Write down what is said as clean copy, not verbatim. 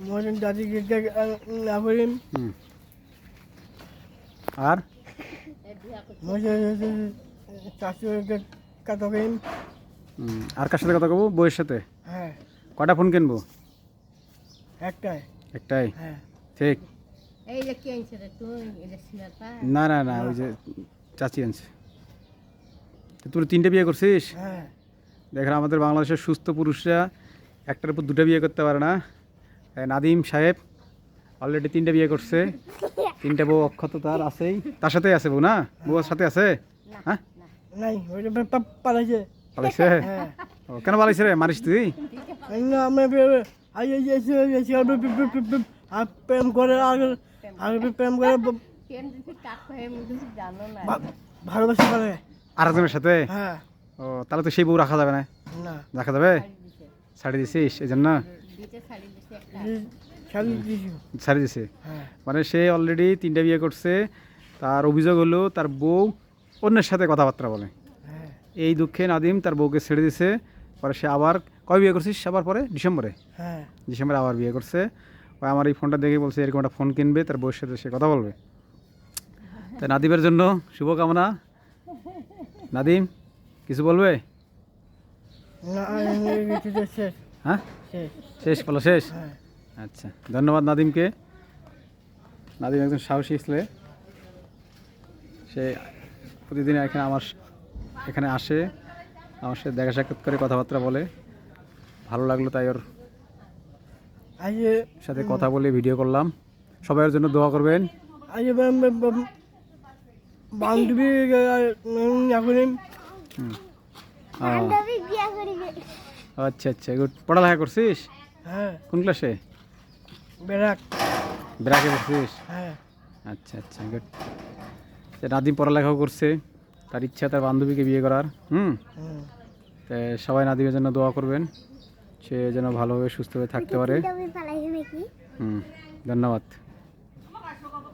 মোর দাদিকে না করিম আর মোর চাচুকে কথা করিম। আর কার সাথে কথা কব? বউয়ের সাথে। হ্যাঁ কটা ফোন কিনবো? একটাই। একটাই? হ্যাঁ ঠিক। এই যে কি আনছে রে তুই? এটা সিনারটা? না না না, ওই যে চাচি আনছে। তুই 3টে বিয়ে করছিস? হ্যাঁ দেখেন আমাদের বাংলাদেশের সুস্থ পুরুষরা একটার উপর 2টা বিয়ে করতে পারে না। নাদিম সাহেব অলরেডি 3টে বিয়ে করছে। 3টে বউ অক্ষত তার আছেই। তার সাথেই আছে বউ, না? বউর সাথে আছে? হ্যাঁ নাই ওইটা পালাইছে। পালাইছে? হ্যাঁ ও কেন পালাইছে রে? মারিস তুই? প্রেম করে প্রেম করে কেন দিছি কাক হয়ে মুখে জানো না। ভালোবাসা করে। আরেকজনের সাথে? হ্যাঁ ও তাহলে তো সেই বউ রাখা যাবে না। না রাখা যাবে? দিছে। ছাড়ি দিছিস এই জন্য? দিতে ছাড়ি দিছে একটা। শালি দিছি। ছাড়ি দিছে? হ্যাঁ মানে সে অলরেডি 3টে বিয়ে করছে। তার অভিযোগ হলো তার বউ অন্যের সাথে কথাবার্তা বলে। হ্যাঁ এই দুঃখে নাদিম তার বউকে ছেড়ে দিছে। পরে সে আবার কয় বিয়ে করছিস আবার পরে? ডিসেম্বরে? হ্যাঁ ডিসেম্বরে আবার বিয়ে করছে। ওই আমার এই ফোনটা দেখে বলছে এরকম একটা ফোন কিনবে, তার বউয়ের সাথে সে কথা বলবে। তাই নাদিমের জন্য শুভকামনা। নাদিম কিছু বলবে? না শেষ হ্যাঁ শেষ। শেষ, বলো শেষ। হ্যাঁ আচ্ছা, ধন্যবাদ নাদিমকে। নাদিম একজন সাহসী ছেলে। সে প্রতিদিন এখানে আসে, আমার সাথে দেখা সাক্ষাৎ করে কথাবার্তা বলে। ভালো লাগলো তাই ওর আজ সাথে কথা বলে ভিডিও করলাম। সবাই ওর জন্য দোয়া করবেন। আজ বান্ধবী করিম। আচ্ছা আচ্ছা, গুড। পড়ালেখা করছিস? হ্যাঁ কোন ক্লাসে? বেরাক। ব্রাকে পড়ছিস? হ্যাঁ আচ্ছা আচ্ছা, গুড। নাদিম পড়ালেখাও করছে, তার ইচ্ছা তার বান্ধবীকে বিয়ে করার। হুম তাই সবাই নাদিমের জন্য দোয়া করবেন, সে যেন ভালোভাবে সুস্থভাবে থাকতে পারে। ধন্যবাদ।